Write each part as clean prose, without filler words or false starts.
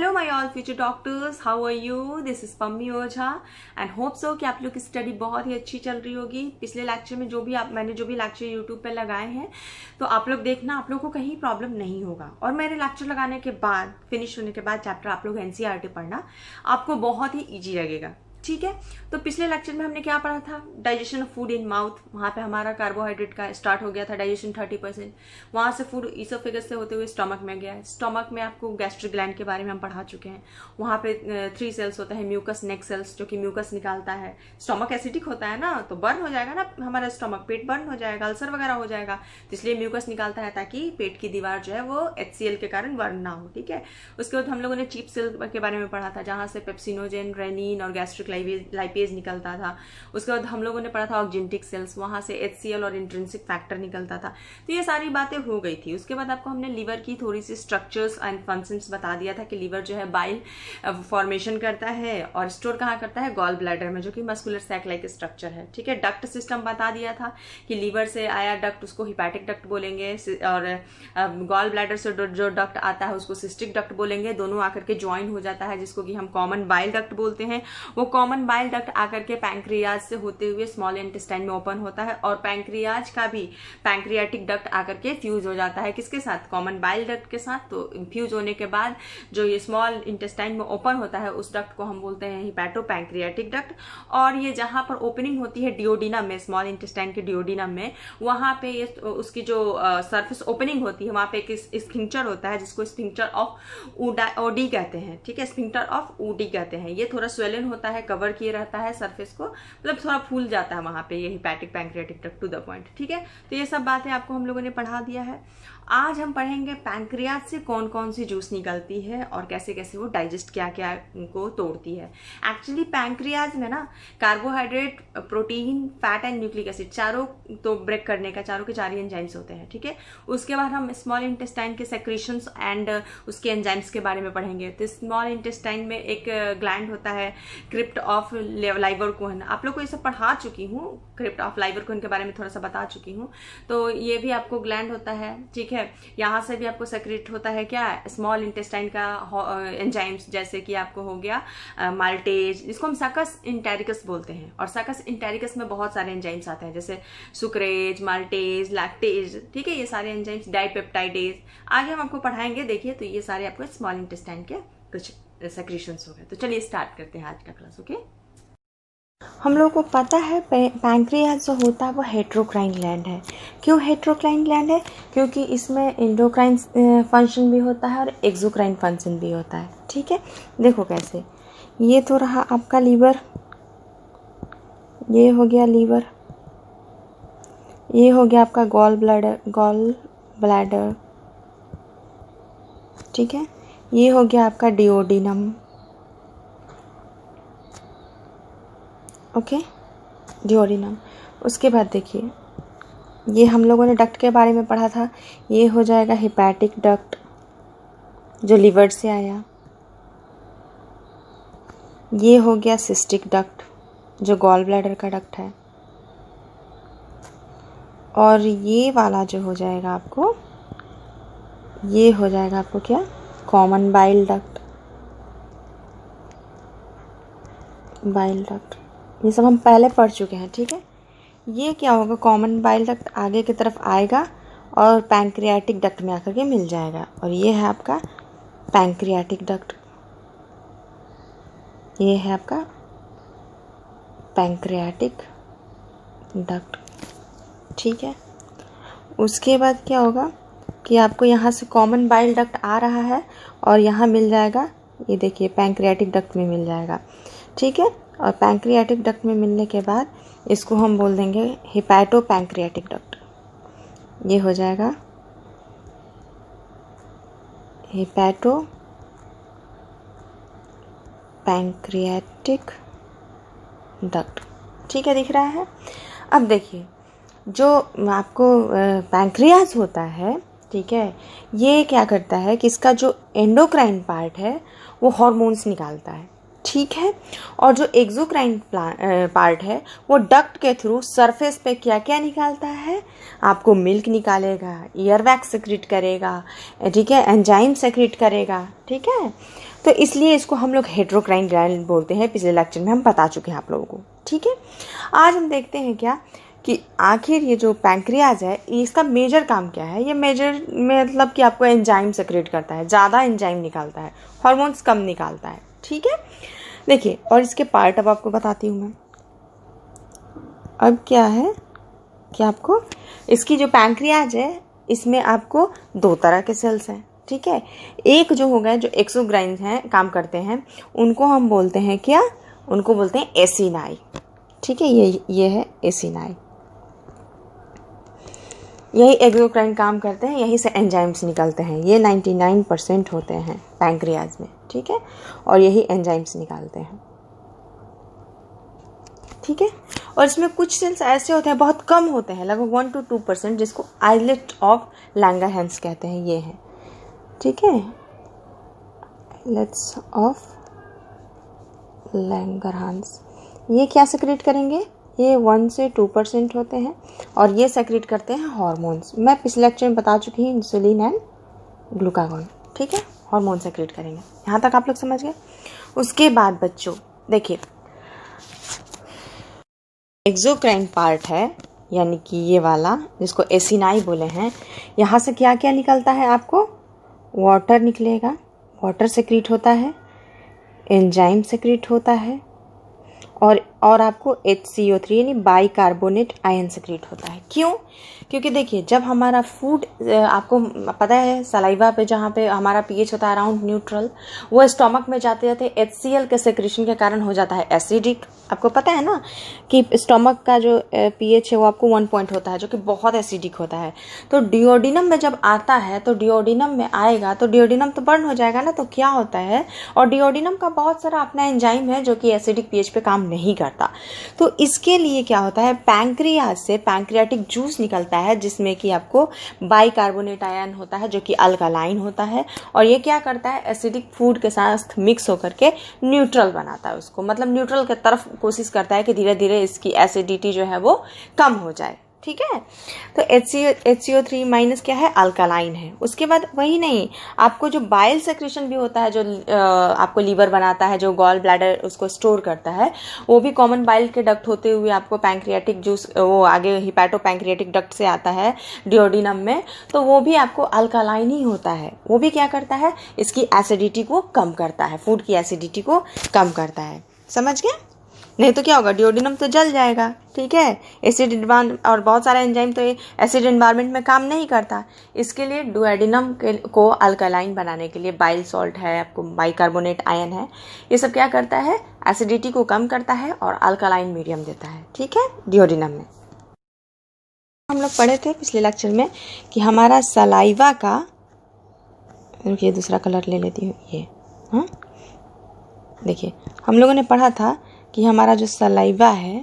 Hello my all future doctors, how are you? This is Pammi Ojha and hope so कि आप लोग की study बहुत ही अच्छी चल रही होगी। पिछले लेक्चर में मैंने जो भी लेक्चर यूट्यूब पे लगाए हैं तो आप लोग देखना, आप लोग को कहीं प्रॉब्लम नहीं होगा। और मेरे लेक्चर लगाने के बाद, फिनिश होने के बाद चैप्टर आप लोग एनसीईआरटी पढ़ना, आपको बहुत ही ईजी लगेगा। ठीक है, तो पिछले लेक्चर में हमने क्या पढ़ा था? Digestion of food in mouth. वहां पे हमारा कार्बोहाइड्रेट का स्टार्ट हो गया था, डाइजेशन 30%। वहां से फूड ईसोफेगस से होते हुए स्टमक में गया। स्टमक में आपको गैस्ट्रिक ग्लैंड के बारे में हम पढ़ा चुके हैं। वहां पे 3 सेल्स होता है, म्यूकस नेक सेल्स, जो कि म्यूकस निकालता है। स्टमक एसिडिक होता है ना, तो बर्न हो जाएगा ना हमारा स्टमक, पेट बर्न हो जाएगा, अल्सर वगैरह हो जाएगा, तो इसलिए म्यूकस निकालता है ताकि पेट की दीवार जो है वो HCl के कारण बर्न ना हो। ठीक है, उसके बाद हम लोगों ने चीप सेल के बारे में पढ़ा था, जहां से पेप्सिनोजेन, रेनिन और गैस्ट्रिक लाइपेज निकलता था। उसके बाद हम लोगों ने पढ़ा था ऑक्जेंटिक सेल्स, वहां से HCl और इंट्रिंसिक फैक्टर निकलता था। तो ये सारी बातें हो गई थी। उसके बाद आपको हमने लीवर की थोड़ी सी स्ट्रक्चर्स एंड फंक्शंस बता दिया था कि लीवर जो है बाइल फॉर्मेशन करता है और स्टोर कहाँ करता है? गॉल ब्लैडर में, जो कि मस्कुलर सैक लाइक स्ट्रक्चर है। ठीक है, डक्ट सिस्टम बता दिया था कि लीवर से आया डक्ट उसको हिपैटिक डक्ट बोलेंगे, और गॉल ब्लैडर से जो डक्ट आता है उसको सिस्टिक डक्ट बोलेंगे। दोनों आकर के ज्वाइन हो जाता है, जिसको कि हम कॉमन बाइल डक्ट बोलते हैं। वो कॉमन बाइल डक्ट आकर के पैंक्रियाज से होते हुए स्मॉल इंटेस्टाइन में ओपन होता है, और पैंक्रियाज का भी पैंक्रियाटिक डक्ट आकर के फ्यूज हो जाता है। किसके साथ? कॉमन बाइल डक्ट के साथ। तो फ्यूज होने के बाद जो ये स्मॉल इंटेस्टाइन में ओपन होता है उस डक्ट को हम बोलते हैं हिपैटो पैंक्रियाटिक डक्ट। और ये जहां पर ओपनिंग होती है डिओडिनम में, स्मॉल इंटेस्टाइन के डिओडिनम में, वहां पे ये उसकी जो सरफेस ओपनिंग होती है वहां पे एक स्फिंक्टर होता है, जिसको स्फिंक्टर ऑफ ओडी कहते हैं। ठीक है, स्फिंक्टर ऑफ ओडी कहते हैं। ये थोड़ा स्वेलन होता है, कवर किए रहता है सरफेस को, मतलब थोड़ा फूल जाता है वहां पे ये hepatic pancreatic duct to the point. ठीक है, तो ये सब बातें आपको हम लोगों ने पढ़ा दिया है। आज हम पढ़ेंगे पैंक्रियाज से कौन कौन सी जूस निकलती है और कैसे कैसे वो डाइजेस्ट क्या क्या को तोड़ती है। एक्चुअली पैंक्रियाज में ना carbohydrate, protein, fat and nucleic acid चारों तो ब्रेक करने का, चारों के चार ही एंजाइम्स होते हैं। ठीक है, उसके बाद हम स्मॉल इंटेस्टाइन के सेक्रेशंस एंड उसके एंजाइम्स के बारे में पढ़ेंगे। तो स्मॉल इंटेस्टाइन में एक ग्लैंड होता है, क्रिप्ट ऑफ लाइवरकोहन। आप लोग को ये सब पढ़ा चुकी हूँ, क्रिप्ट ऑफ लाइवरकोहन के बारे में थोड़ा सा बता चुकी हूँ। तो ये भी आपको ग्लैंड होता है। ठीक है, यहाँ से भी आपको सेक्रेट होता है क्या? स्मॉल इंटेस्टाइन का एंजाइम्स, जैसे कि आपको हो गया माल्टेज, जिसको हम सकस इंटेरिकस बोलते हैं। और सकस इंटेरिकस में बहुत सारे एंजाइम्स आते हैं, जैसे सुक्रेज, माल्टेज, लैक्टेज। ठीक है, ये सारे एंजाइम्स, डाइपेप्टाइडेज आगे हम आपको पढ़ाएंगे। देखिए, तो ये सारे आपको स्मॉल इंटेस्टाइन के कुछ सेक्रेशंस हो गए। तो चलिए स्टार्ट करते हैं आज का क्लास। ओके, हम लोगों को पता है पैंक्रियाज जो होता है वो हेट्रोक्राइन ग्लैंड है। क्यों हेट्रोक्राइन ग्लैंड है? क्योंकि इसमें एंडोक्राइन फंक्शन भी होता है और एक्सोक्राइन फंक्शन भी होता है। ठीक है, देखो कैसे। ये तो रहा आपका लीवर, ये हो गया लीवर, ये हो गया आपका गॉल ब्लैडर। ठीक है, ये हो गया आपका डिओडिनम। Okay, duodenum. उसके बाद देखिए, ये हम लोगों ने डक्ट के बारे में पढ़ा था। ये हो जाएगा हिपैटिक डक्ट, जो लीवर से आया। ये हो गया सिस्टिक डक्ट, जो गॉल ब्लैडर का डक्ट है। और ये वाला जो हो जाएगा आपको, ये हो जाएगा आपको क्या? Common bile duct. ये सब हम पहले पढ़ चुके हैं। ठीक है, ये क्या होगा? कॉमन बाइल डक्ट आगे की तरफ आएगा और पैंक्रियाटिक डक्ट में आकर के मिल जाएगा। और ये है आपका पैंक्रियाटिक डक्ट, ये है आपका पैंक्रियाटिक डक्ट। ठीक है, उसके बाद क्या होगा कि आपको यहाँ से कॉमन बाइल डक्ट आ रहा है और यहाँ मिल जाएगा, ये देखिए पैंक्रियाटिक डक्ट में मिल जाएगा। ठीक है, और पैंक्रियाटिक डक्ट में मिलने के बाद इसको हम बोल देंगे हिपैटो पैंक्रियाटिक डक्ट। ये हो जाएगा हिपैटो पैंक्रियाटिक डक्ट। ठीक है, दिख रहा है। अब देखिए, जो आपको पैंक्रियाज होता है, ठीक है, ये क्या करता है कि इसका जो एंडोक्राइन पार्ट है वो हार्मोन्स निकालता है। ठीक है। और जो एक्सोक्राइन पार्ट है वो डक्ट के थ्रू सरफेस पे क्या क्या निकालता है, आपको मिल्क निकालेगा, ईयरवैक्स सेक्रेट करेगा, ठीक है, एंजाइम सेक्रेट करेगा, ठीक है। तो इसलिए इसको हम लोग हेट्रोक्राइन ग्लैंड बोलते हैं, पिछले लेक्चर में हम बता चुके हैं आप लोगों को, ठीक है। आज हम देखते हैं क्या कि आखिर ये जो पैंक्रियाज है इसका मेजर काम क्या है। ये मेजर मतलब कि आपको एंजाइम सेक्रेट करता है, ज़्यादा एंजाइम निकालता है, हार्मोन्स कम निकालता है, ठीक है। देखिए, और इसके पार्ट अब आपको बताती हूँ मैं। अब क्या है कि आपको इसकी जो पैंक्रियाज है इसमें आपको दो तरह के सेल्स हैं, ठीक है। एक जो हो गए जो एक्सोक्राइन हैं, काम करते हैं, उनको हम बोलते हैं क्या, उनको बोलते हैं एसिनाई, ठीक है। ये है एसिनाई, यही एक्सोक्राइन काम करते हैं, यहीं से एंजाइम्स निकलते हैं। ये 99% होते हैं पैंक्रियाज में, ठीक है, और यही एंजाइम्स निकालते हैं, ठीक है। और इसमें कुछ सेल्स ऐसे होते हैं, बहुत कम होते हैं, लगभग 1 to 2%, जिसको आइलेट ऑफ लैंगरहैंस कहते हैं, ये है, ठीक है, आइलेट्स ऑफ लैंगरहैंस। ये क्या सेक्रेट करेंगे, ये 1 से 2% होते हैं और ये सेक्रेट करते हैं हार्मोन्स। मैं पिछले लेक्चर में बता चुकी हूँ, इंसुलिन एंड ग्लूकागॉन, ठीक है, हार्मोन सेक्रेट करेंगे। यहाँ तक आप लोग समझ गए। उसके बाद बच्चों देखिए, एक्सोक्राइन पार्ट है, यानी कि ये वाला जिसको एसिनाई बोले हैं, यहाँ से क्या क्या निकलता है, आपको वाटर निकलेगा, वाटर सेक्रेट होता है, एंजाइम सेक्रेट होता है, और आपको HCO3 यानी बाइकार्बोनेट आयन सेक्रेट होता है। क्यों? क्योंकि देखिए, जब हमारा फूड, आपको पता है सलाइवा पे जहाँ पे हमारा pH होता है अराउंड न्यूट्रल, वो स्टोमक में जाते जाते HCl के सेक्रेशन के कारण हो जाता है एसिडिक। आपको पता है ना कि स्टोमक का जो pH है वो आपको 1 पॉइंट होता है, जो कि बहुत एसिडिक होता है। तो डिओडिनम में जब आता है, तो डिओडिनम में आएगा तो डिओडिनम तो बर्न हो जाएगा ना, तो क्या होता है, और डिओडिनम का बहुत सारा अपना एंजाइम है जो कि एसिडिक pH पे काम नहीं करता। तो इसके लिए क्या होता है, पैंक्रियाज से पैंक्रियाटिक जूस निकलता है, जिसमें कि आपको बाइकार्बोनेट आयन होता है जो कि अल्कालाइन होता है, और ये क्या करता है, एसिडिक फूड के साथ मिक्स होकर के न्यूट्रल बनाता है उसको, मतलब न्यूट्रल की तरफ कोशिश करता है कि धीरे धीरे इसकी एसिडिटी जो है वो कम हो जाए, ठीक है। तो HCO3 माइनस क्या है, अल्कालाइन है। उसके बाद वही नहीं, आपको जो बाइल सेक्रेशन भी होता है, जो आपको लीवर बनाता है, जो गॉल ब्लैडर उसको स्टोर करता है, वो भी कॉमन बाइल के डक्ट होते हुए आपको पैंक्रियाटिक जूस, वो आगे हिपैटो पैंक्रियाटिक डक्ट से आता है डिओडिनम में, तो वो भी आपको अल्कालाइन ही होता है। वो भी क्या करता है, इसकी एसिडिटी को कम करता है, फूड की एसिडिटी को कम करता है, समझ गए। नहीं तो क्या होगा, डिओडिनम तो जल जाएगा, ठीक है। एसिड एनवायरमेंट, और बहुत सारा एंजाइम तो एसिड एनवायरमेंट में काम नहीं करता। इसके लिए डुओडिनम को अल्कालाइन बनाने के लिए बाइल सॉल्ट है, आपको बाइकार्बोनेट आयन है, ये सब क्या करता है, एसिडिटी को कम करता है और अल्कालाइन मीडियम देता है, ठीक है, डिओडिनम में। हम लोग पढ़े थे पिछले लेक्चर में कि हमारा सलाइवा का, ये दूसरा कलर ले लेती हूँ, ये, हाँ देखिए, हम लोगों ने पढ़ा था कि हमारा जो सलाइवा है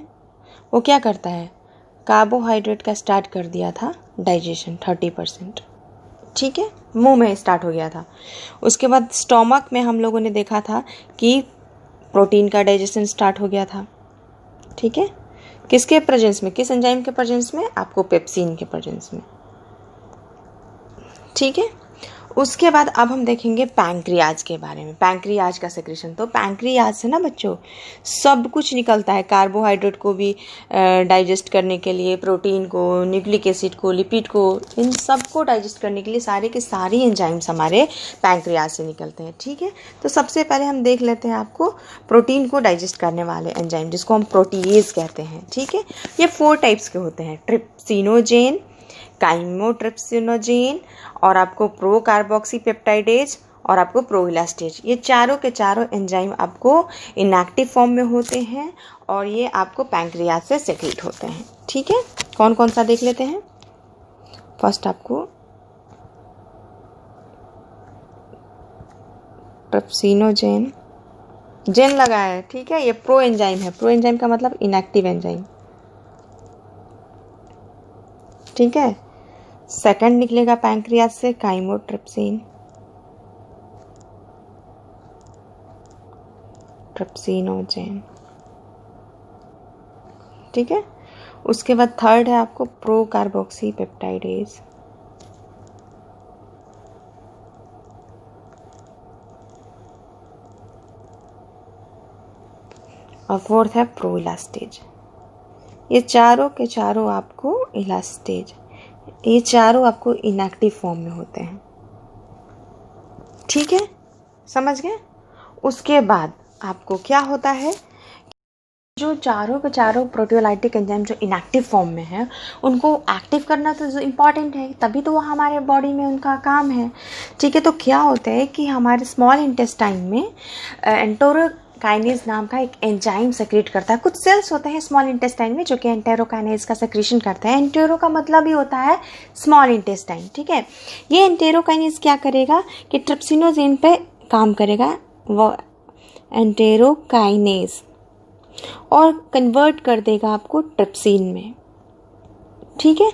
वो क्या करता है, कार्बोहाइड्रेट का स्टार्ट कर दिया था डाइजेशन 30%, ठीक है, मुंह में स्टार्ट हो गया था। उसके बाद स्टोमक में हम लोगों ने देखा था कि प्रोटीन का डाइजेशन स्टार्ट हो गया था, ठीक है, किसके प्रेजेंस में, किस एंजाइम के प्रेजेंस में, आपको पेप्सिन के प्रेजेंस में, ठीक है। उसके बाद अब हम देखेंगे पैंक्रियाज के बारे में, पैंक्रियाज का सेक्रेशन। तो पैंक्रियाज से ना बच्चों सब कुछ निकलता है, कार्बोहाइड्रेट को भी डाइजेस्ट करने के लिए, प्रोटीन को, न्यूक्लिक एसिड को, लिपिड को, इन सब को डाइजेस्ट करने के लिए सारे के सारी एंजाइम्स हमारे पैंक्रियाज से निकलते हैं, ठीक है। तो सबसे पहले हम देख लेते हैं आपको प्रोटीन को डाइजेस्ट करने वाले एंजाइम, जिसको हम प्रोटीएज कहते हैं, ठीक है। ये 4 टाइप्स के होते हैं, ट्रिप्सिनोजेन, काइमोट्रिप्सिनोजेन, और आपको प्रो कार्बोक्सी पेप्टाइडेज, और आपको प्रोइलास्टेज। ये चारों के चारों एंजाइम आपको इनएक्टिव फॉर्म में होते हैं और ये आपको पैंक्रियाज से सेक्रेट होते हैं, ठीक है। कौन कौन सा देख लेते हैं। फर्स्ट आपको ट्रिप्सिनोजेन, जेन लगा है, ठीक है, ये प्रो एंजाइम है। प्रो एंजाइम का मतलब इनएक्टिव एंजाइम, ठीक है। सेकंड निकलेगा पैंक्रियाज से काइमोट्रिप्सिन, ट्रिप्सिनोजेन। ठीक है, उसके बाद थर्ड है आपको प्रो कार्बोक्सी पेप्टाइडेज, और फोर्थ है प्रो इलास्टेज। ये चारों के चारों आपको इलास्टेज, ये चारों आपको इनएक्टिव फॉर्म में होते हैं। ठीक है, समझ गए। उसके बाद आपको क्या होता है, जो चारों के चारों प्रोटियोलाइटिक एंजाइम जो इनएक्टिव फॉर्म में है उनको एक्टिव करना तो इम्पॉर्टेंट है, तभी तो वो हमारे बॉडी में उनका काम है। ठीक है, तो क्या होता है कि हमारे स्मॉल इंटेस्टाइन में एंटेरोकाइनेज नाम का एक एंजाइम सेक्रेट करता है। कुछ सेल्स होते हैं स्मॉल इंटेस्टाइन में जो कि एंटेरोकाइनेज का सेक्रेशन करते हैं। एंटेरो का मतलब ही होता है स्मॉल इंटेस्टाइन। ठीक है, ये एंटेरोकाइनेज क्या करेगा कि ट्रिप्सिनोजेन पे काम करेगा, वो एंटेरोकाइनेज, और कन्वर्ट कर देगा आपको ट्रिप्सिन में। ठीक है,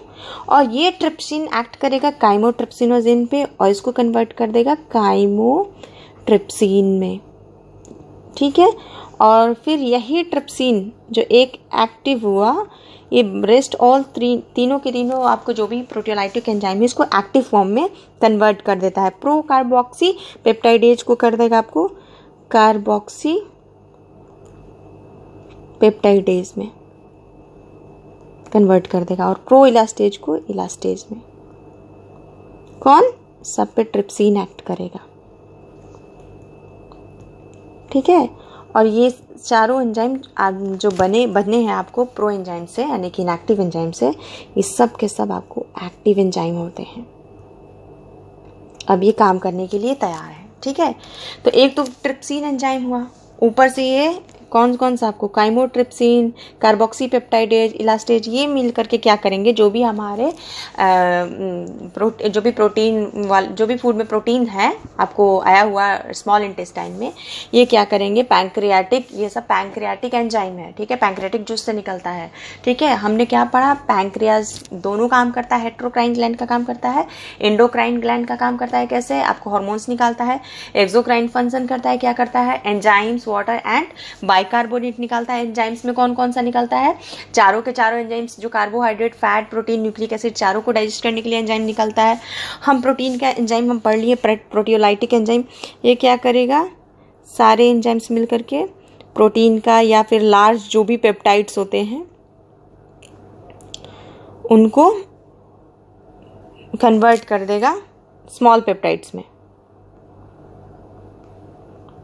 और ये ट्रिप्सिन एक्ट करेगा काइमोट्रिप्सिनोजेन पे और इसको कन्वर्ट कर देगा काइमोट्रिप्सिन में। ठीक है, और फिर यही ट्रिप्सिन जो एक एक्टिव हुआ, ये रेस्ट ऑल तीनों के तीनों आपको जो भी प्रोटियोलाइटिक एंजाइम है इसको एक्टिव फॉर्म में कन्वर्ट कर देता है। प्रो कार्बोक्सी पेप्टाइडेज को कर देगा आपको कार्बोक्सी पेप्टाइडेज में कन्वर्ट कर देगा, और प्रो इलास्टेज को इलास्टेज में। कौन? सब पे ट्रिप्सिन एक्ट करेगा। ठीक है, और ये चारों एंजाइम जो बने हैं आपको प्रो एंजाइम से, यानी कि इनएक्टिव एंजाइम से, ये सब के सब आपको एक्टिव एंजाइम होते हैं। अब ये काम करने के लिए तैयार है। ठीक है, तो एक तो ट्रिप्सिन एंजाइम हुआ, ऊपर से ये कौन सा आपको काइमोट्रिप्सिन, कार्बोक्सी पेप्टाइडेज, इलास्टेज, ये मिल करके क्या करेंगे, जो भी हमारे जो भी फूड में प्रोटीन है आपको आया हुआ स्मॉल इंटेस्टाइन में, ये क्या करेंगे, पैंक्रियाटिक, ये सब पैंक्रियाटिक एंजाइम है। ठीक है, पैंक्रियाटिक जूस से निकलता है। ठीक है, हमने क्या पढ़ा, पैंक्रियाज दोनों काम करता है, हेट्रोक्राइन ग्लैंड का काम करता है, एंडोक्राइन ग्लैंड का काम करता है। कैसे? आपको हार्मोन्स निकालता है। एक्सोक्राइन फंक्शन करता है, क्या करता है, एंजाइम्स, वाटर एंड बाइकार्बोनेट निकालता है। एंजाइम्स में कौन कौन सा निकलता है, चारों के चारों एंजाइम्स, जो carbohydrate, fat, protein, nucleic acid, चारों को डाइजेस्ट करने के लिए एंजाइम निकलता है। हम प्रोटीन का एंजाइम हम पढ़ लिए, प्रोटियोलाइटिक एंजाइम। ये क्या करेगा, सारे एंजाइम्स मिल करके प्रोटीन का या फिर लार्ज जो भी पेप्टाइड्स होते हैं उनको कन्वर्ट कर देगा स्मॉल पेप्टाइड्स में।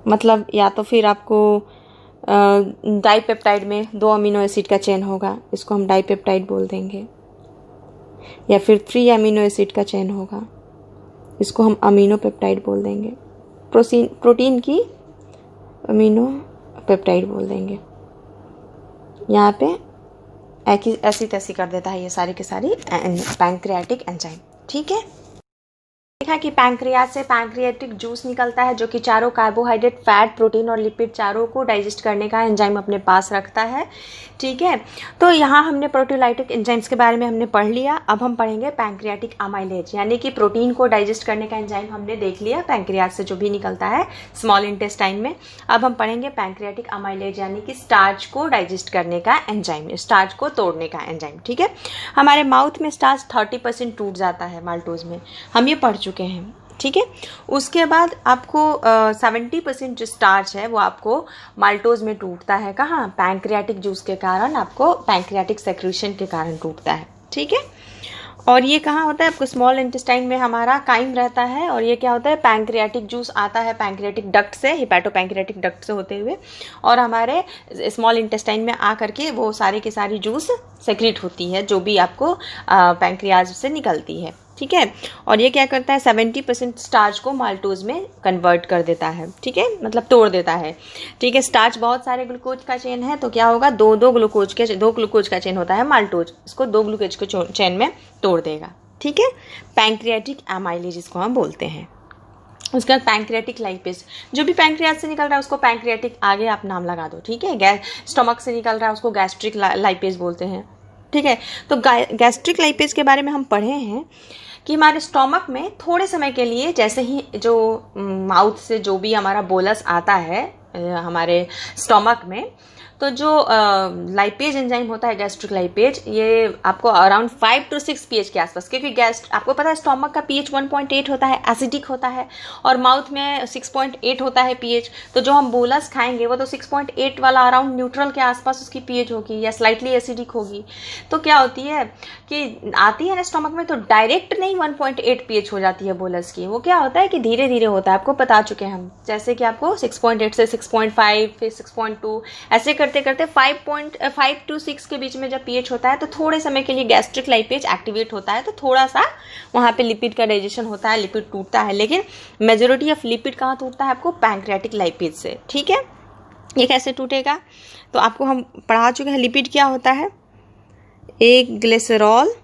मतलब या तो फिर आपको डाइपेप्टाइड में 2 अमीनो एसिड का चेन होगा, इसको हम डाइपेप्टाइड बोल देंगे, या फिर 3 अमीनो एसिड का चेन होगा, इसको हम अमीनो पेप्टाइड बोल देंगे। प्रोटीन की अमीनो पेप्टाइड बोल देंगे। यहाँ पे ऐसी तैसी कर देता है ये सारी के सारी पैंक्रियाटिक एंजाइम। ठीक है, देखा कि पैंक्रियाज से पैंक्रियाटिक जूस निकलता है जो कि चारों कार्बोहाइड्रेट, फैट, प्रोटीन और लिपिड चारों को डाइजेस्ट करने का एंजाइम अपने पास रखता है। ठीक है, तो यहाँ हमने प्रोटियोलाइटिक एंजाइम्स के बारे में हमने पढ़ लिया। अब हम पढ़ेंगे पैंक्रियाटिक अमाइलेज, यानी कि प्रोटीन को डाइजेस्ट करने का एंजाइम हमने देख लिया पैंक्रियाज से जो भी निकलता है स्मॉल इंटेस्टाइन में। अब हम पढ़ेंगे पैंक्रियाटिक अमाइलेज, यानी कि स्टार्च को डाइजेस्ट करने का एंजाइम, स्टार्च को तोड़ने का एंजाइम। ठीक है, हमारे माउथ में स्टार्च 30% टूट जाता है माल्टोज में, हम ये पढ़ चुके हैं। ठीक है, उसके बाद आपको 70% जो स्टार्च है वो आपको माल्टोज में टूटता है। कहाँ? पैंक्रियाटिक जूस के कारण, आपको पैंक्रियाटिक सेक्रेशन के कारण टूटता है। ठीक है, और ये कहाँ होता है, आपको स्मॉल इंटेस्टाइन में हमारा काइम रहता है, और ये क्या होता है, पैंक्रियाटिक जूस आता है पैंक्रियाटिक डक्ट से, हिपैटोपैंक्रियाटिक डक्ट से होते हुए, और हमारे स्मॉल इंटेस्टाइन में आ करके वो सारी की सारी जूस सेक्रेट होती है जो भी आपको पैंक्रियाज से निकलती है। ठीक है, और ये क्या करता है, 70% स्टार्च को माल्टोज में कन्वर्ट कर देता है। ठीक है, मतलब तोड़ देता है। ठीक है, स्टार्च बहुत सारे ग्लूकोज का चेन है, तो क्या होगा, दो ग्लूकोज का चेन होता है माल्टोज, इसको 2 ग्लूकोज के चेन में तोड़ देगा। ठीक है, पैंक्रियाटिक एमाइलेज इसको हम बोलते हैं। उसके बाद पैंक्रियाटिक लाइपेज, जो भी पैंक्रियाज से निकल रहा है उसको पैंक्रियाटिक आगे आप नाम लगा दो। ठीक है, स्टमक से निकल रहा है उसको गैस्ट्रिक लाइपेज बोलते हैं। ठीक है, तो गैस्ट्रिक लाइपेज के बारे में हम पढ़े हैं कि हमारे स्टोमक में थोड़े समय के लिए, जैसे ही जो माउथ से जो भी हमारा बोलस आता है हमारे स्टोमक में। तो जो लाइपेज एंजाइम होता है, गैस्ट्रिक लाइपेज, ये आपको अराउंड 5 to 6 pH के आसपास, क्योंकि आपको पता है स्टोमक का pH 1.8 होता है, एसिडिक होता है, और माउथ में 6.8 होता है pH। तो जो हम बोलस खाएंगे वो तो 6.8 वाला अराउंड न्यूट्रल के आसपास उसकी pH होगी या स्लाइटली एसिडिक होगी। तो क्या होती है कि आती है ना स्टोमक में, तो डायरेक्ट नहीं 1.8 pH हो जाती है बोलस की। वो क्या होता है कि धीरे धीरे होता है, आपको बता चुके हैं हम, जैसे कि आपको 6.8 से 6.5 फिर 6.2 ऐसे करते करते 5.5 to 6 के बीच में जब pH होता है तो थोड़े समय के लिए गैस्ट्रिक लाइपेज एक्टिवेट होता है, तो थोड़ा सा वहाँ पे लिपिड का डाइजेशन होता है, लिपिड टूटता है। लेकिन मेजोरिटी ऑफ लिपिड कहाँ टूटता है? आपको पैंक्रियाटिक लाइपेज से। ठीक है, ये कैसे टूटेगा? तो आपको हम पढ़ा चुके हैं लिपिड क्या होता है। एक ग्लिसरॉल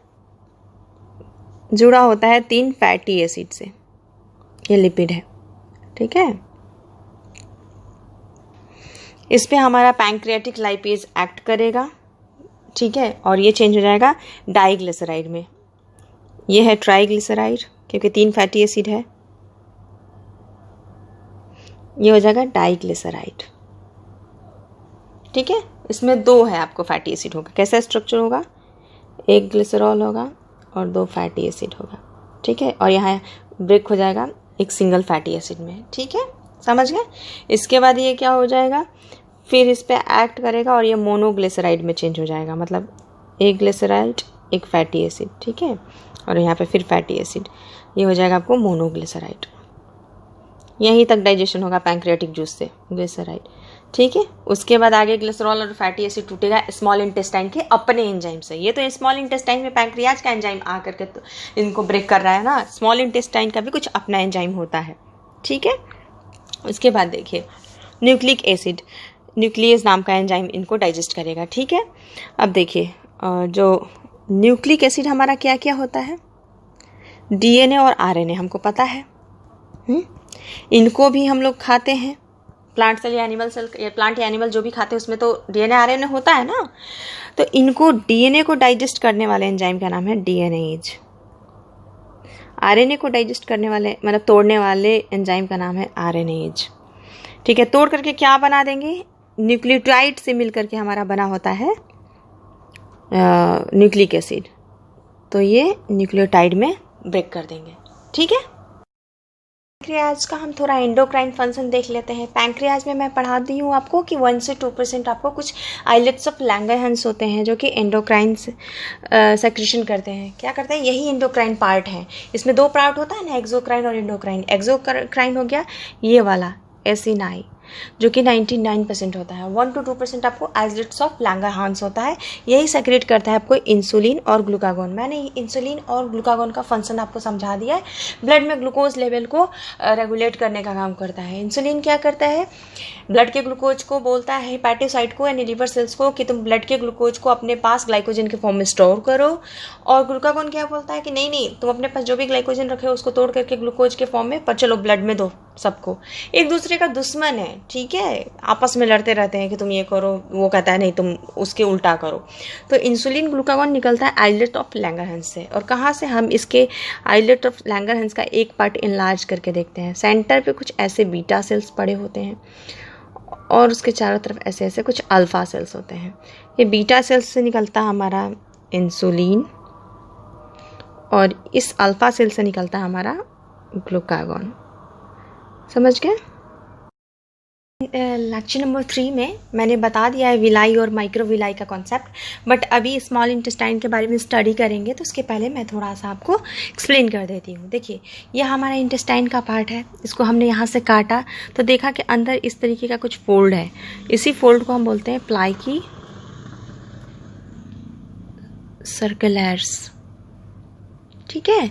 जुड़ा होता है 3 फैटी एसिड से, ये लिपिड है। ठीक है, इस पे हमारा पैंक्रियाटिक लाइपेज एक्ट करेगा। ठीक है, और ये चेंज हो जाएगा डाइग्लिसराइड में। ये है ट्राइग्लिसराइड, क्योंकि 3 फैटी एसिड है, ये हो जाएगा डाइग्लिसराइड। ठीक है, इसमें 2 है आपको फैटी एसिड होगा। कैसा स्ट्रक्चर होगा? एक ग्लिसरॉल होगा और 2 फैटी एसिड होगा। ठीक है, और यहाँ ब्रेक हो जाएगा एक सिंगल फैटी एसिड में। ठीक है, समझ गए? इसके बाद ये क्या हो जाएगा, फिर इस पे एक्ट करेगा और ये मोनोग्लिसराइड में चेंज हो जाएगा, मतलब एक ग्लिसराइड एक फैटी एसिड। ठीक है, और यहाँ पे फिर फैटी एसिड, ये हो जाएगा आपको मोनोग्लिसराइड। यहीं तक डाइजेशन होगा पैंक्रियाटिक जूस से, ग्लिसराइड। ठीक है, उसके बाद आगे ग्लिसरॉल और फैटी एसिड टूटेगा स्मॉल इंटेस्टाइन के अपने एंजाइम से। ये तो स्मॉल इंटेस्टाइन में पैंक्रियाज का एंजाइम आकर के तो इनको ब्रेक कर रहा है ना, स्मॉल इंटेस्टाइन का भी कुछ अपना एंजाइम होता है। ठीक है, उसके बाद देखिए न्यूक्लिक एसिड, न्यूक्लियस नाम का एंजाइम इनको डाइजेस्ट करेगा। ठीक है, अब देखिए जो न्यूक्लिक एसिड हमारा क्या क्या होता है, डीएनए और आरएनए हमको पता है। इनको भी हम लोग खाते हैं, प्लांट सेल या एनिमल सेल, या प्लांट या एनिमल जो भी खाते हैं उसमें तो डीएनए आरएनए होता है ना। तो इनको डीएनए को डाइजेस्ट करने वाले एंजाइम का नाम है डीएनएज। आरएनए को डाइजेस्ट करने वाले मतलब तोड़ने वाले एंजाइम का नाम है आरएनएज। ठीक है, तोड़ करके क्या बना देंगे, न्यूक्लियोटाइड से मिलकर के हमारा बना होता है न्यूक्लिक एसिड। तो ये न्यूक्लियोटाइड में ब्रेक कर देंगे। ठीक है, पैंक्रियाज का हम थोड़ा एंडोक्राइन फंक्शन देख लेते हैं। पैंक्रियाज में मैं पढ़ा दी हूँ आपको कि 1 से 2% आपको कुछ आइलेट्स ऑफ लैंगरहैंस होते हैं जो कि एंडोक्राइन सेक्रेशन करते हैं। क्या करते हैं? यही एंडोक्राइन पार्ट है। इसमें 2 पार्ट होता है ना, एक्सोक्राइन और एंडोक्राइन। एक्सोक्राइन हो गया ये वाला एसिनाई, जो कि 99% होता है। 1 to 2% आपको आइलेट्स ऑफ लैंगरहैंस होता है, यही सेक्रेट करता है आपको इंसुलिन और ग्लूकागोन। मैंने इंसुलिन और ग्लूकागोन का फंक्शन आपको समझा दिया है। ब्लड में ग्लूकोज लेवल को रेगुलेट करने का काम करता है। इंसुलिन क्या करता है, ब्लड के ग्लूकोज को बोलता है हेपेटोसाइट को यानी लिवर सेल्स को कि तुम ब्लड के ग्लूकोज को अपने पास ग्लाइकोजन के फॉर्म में स्टोर करो। और ग्लूकागोन क्या बोलता है कि नहीं नहीं, तुम अपने पास जो भी ग्लाइकोजन रखे हो उसको तोड़ करके ग्लूकोज के फॉर्म में पर चलो ब्लड में दो सबको। एक दूसरे का दुश्मन है। ठीक है, आपस में लड़ते रहते हैं कि तुम ये करो, वो कहता है नहीं तुम उसके उल्टा करो। तो इंसुलिन ग्लूकागोन निकलता है आइलेट ऑफ लैंगरहैंस से। और कहाँ से? हम इसके आइलेट ऑफ लैंगरहैंस का एक पार्ट इनलार्ज करके देखते हैं। सेंटर पे कुछ ऐसे बीटा सेल्स पड़े होते हैं और उसके चारों तरफ ऐसे ऐसे कुछ अल्फा सेल्स होते हैं। ये बीटा सेल्स से निकलता है हमारा इंसुलिन और इस अल्फा सेल से निकलता है हमारा ग्लूकागोन। समझ गए? लेक्चर नंबर 3 में मैंने बता दिया है विलाई और माइक्रोविलाई का कॉन्सेप्ट, बट अभी स्मॉल इंटेस्टाइन के बारे में स्टडी करेंगे तो उसके पहले मैं थोड़ा सा आपको एक्सप्लेन कर देती हूँ। देखिए, यह हमारा इंटेस्टाइन का पार्ट है। इसको हमने यहाँ से काटा तो देखा कि अंदर इस तरीके का कुछ फोल्ड है। इसी फोल्ड को हम बोलते हैं प्लाकी सर्कुलर्स। ठीक है,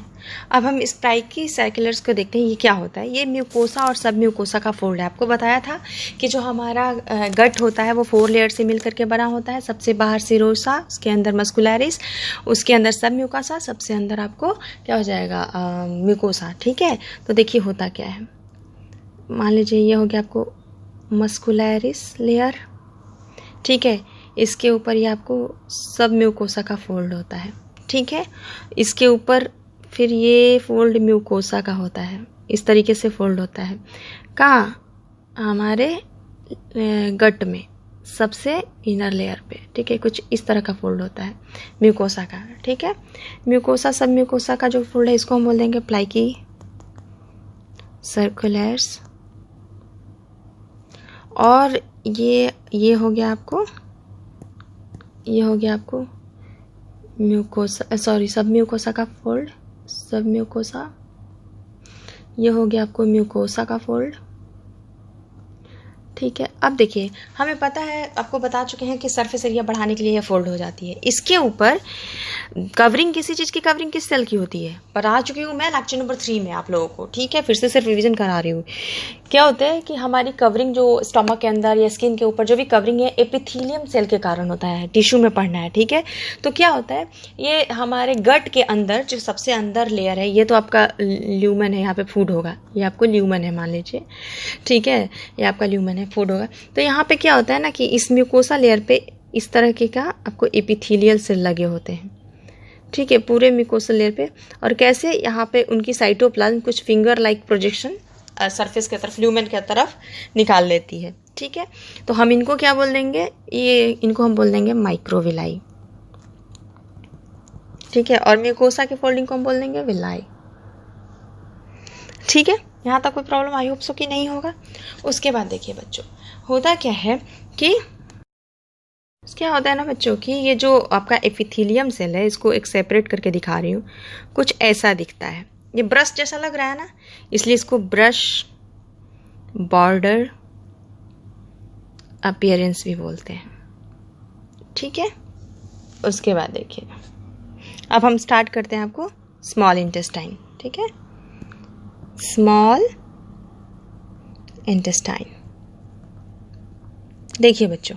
अब हम इस प्लाकी सर्कुलर्स को देखते हैं। ये क्या होता है? ये म्यूकोसा और सब म्यूकोसा का फोल्ड है। आपको बताया था कि जो हमारा गट होता है वो 4 लेयर से मिल करके बना होता है। सबसे बाहर सिरोसा, उसके अंदर मस्कुलरिस, उसके अंदर सब म्यूकोसा, सबसे अंदर आपको क्या हो जाएगा म्यूकोसा। ठीक है, तो देखिए होता क्या है। मान लीजिए ये हो गया आपको मस्कुलरिस लेयर। ठीक है, इसके ऊपर ये आपको सब म्यूकोसा का फोल्ड होता है। ठीक है, इसके ऊपर फिर ये फोल्ड म्यूकोसा का होता है। इस तरीके से फोल्ड होता है। कहाँ? हमारे गट में सबसे इनर लेयर पे, ठीक है, कुछ इस तरह का फोल्ड होता है म्यूकोसा का, ठीक है। म्यूकोसा, सब म्यूकोसा का जो फोल्ड है इसको हम बोल देंगे प्लाइकी सर्कुलर्स। और ये हो गया आपको, ये हो गया आपको म्यूकोसा, सॉरी सब म्यूकोसा का फोल्ड, सब म्यूकोसा। ये हो गया आपको म्यूकोसा का फोल्ड, ठीक है। अब देखिए, हमें पता है, आपको बता चुके हैं कि सरफेस एरिया बढ़ाने के लिए ये फोल्ड हो जाती है। इसके ऊपर कवरिंग, किसी चीज़ की कवरिंग किस सेल की होती है, बता चुकी हूँ मैं लेक्चर नंबर 3 में आप लोगों को, ठीक है। फिर से सिर्फ रिवीजन करा रही हूँ। क्या होता है कि हमारी कवरिंग जो स्टमक के अंदर या स्किन के ऊपर जो भी कवरिंग है, एपिथेलियम सेल के कारण होता है, टिश्यू में पढ़ना है, ठीक है। तो क्या होता है, ये हमारे गट के अंदर जो सबसे अंदर लेयर है, ये तो आपका ल्यूमन है, यहाँ पे फूड होगा, ये आपको ल्यूमन है मान लीजिए, ठीक है, ये आपका ल्यूमन है, फूड होगा। तो यहाँ पे क्या होता है ना कि इस म्यूकोसा लेयर पे इस तरह के का आपको एपिथेलियल सेल लगे होते हैं, ठीक है, पूरे म्यूकोसा लेयर पे। और कैसे, यहाँ पे उनकी साइटोप्लाज्म कुछ फिंगर लाइक प्रोजेक्शन सरफेस की तरफ, ल्यूमेन की तरफ निकाल लेती है, ठीक है। तो हम इनको क्या बोल देंगे, ये इनको हम बोल देंगे माइक्रोविलाई, ठीक है। और म्यूकोसा के फोल्डिंग को हम बोल देंगे विलाई, ठीक है। यहाँ तक कोई प्रॉब्लम आई होप सो कि नहीं होगा। उसके बाद देखिए बच्चों, होता क्या है कि क्या होता है ना बच्चों कि ये जो आपका एपिथेलियम सेल है, इसको एक सेपरेट करके दिखा रही हूँ, कुछ ऐसा दिखता है। ये ब्रश जैसा लग रहा है ना, इसलिए इसको ब्रश बॉर्डर अपीयरेंस भी बोलते हैं, ठीक है। उसके बाद देखिए, अब हम स्टार्ट करते हैं आपको स्मॉल इंटेस्टाइन, ठीक है, स्मॉल इंटेस्टाइन। देखिए बच्चों,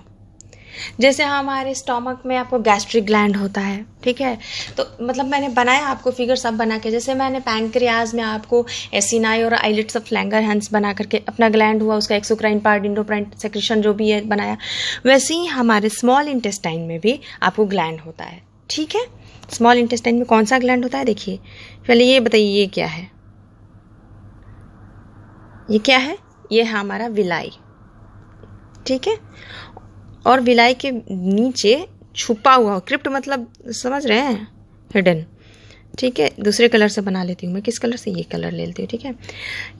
जैसे हमारे स्टमक में आपको गैस्ट्रिक ग्लैंड होता है, ठीक है। तो मतलब मैंने बनाया आपको फिगर सब बना के, जैसे मैंने पैनक्रियाज में आपको एसिनाई और आइलेट्स ऑफ लैंगरहैंस बना करके अपना ग्लैंड हुआ, उसका एक्सोक्राइन पार्ट, इंडोक्राइन सेक्रेशन जो भी है बनाया, वैसे ही हमारे स्मॉल इंटेस्टाइन में भी आपको ग्लैंड होता है, ठीक है। स्मॉल इंटेस्टाइन में कौन सा ग्लैंड होता है, देखिए पहले ये बताइए, ये क्या है, ये क्या है, ये है हमारा विलाई, ठीक है। और विलाई के नीचे छुपा हुआ, क्रिप्ट मतलब समझ रहे हैं, हिडन, ठीक है। दूसरे कलर से बना लेती हूँ मैं, किस कलर से, ये कलर ले लेती हूँ, ठीक है।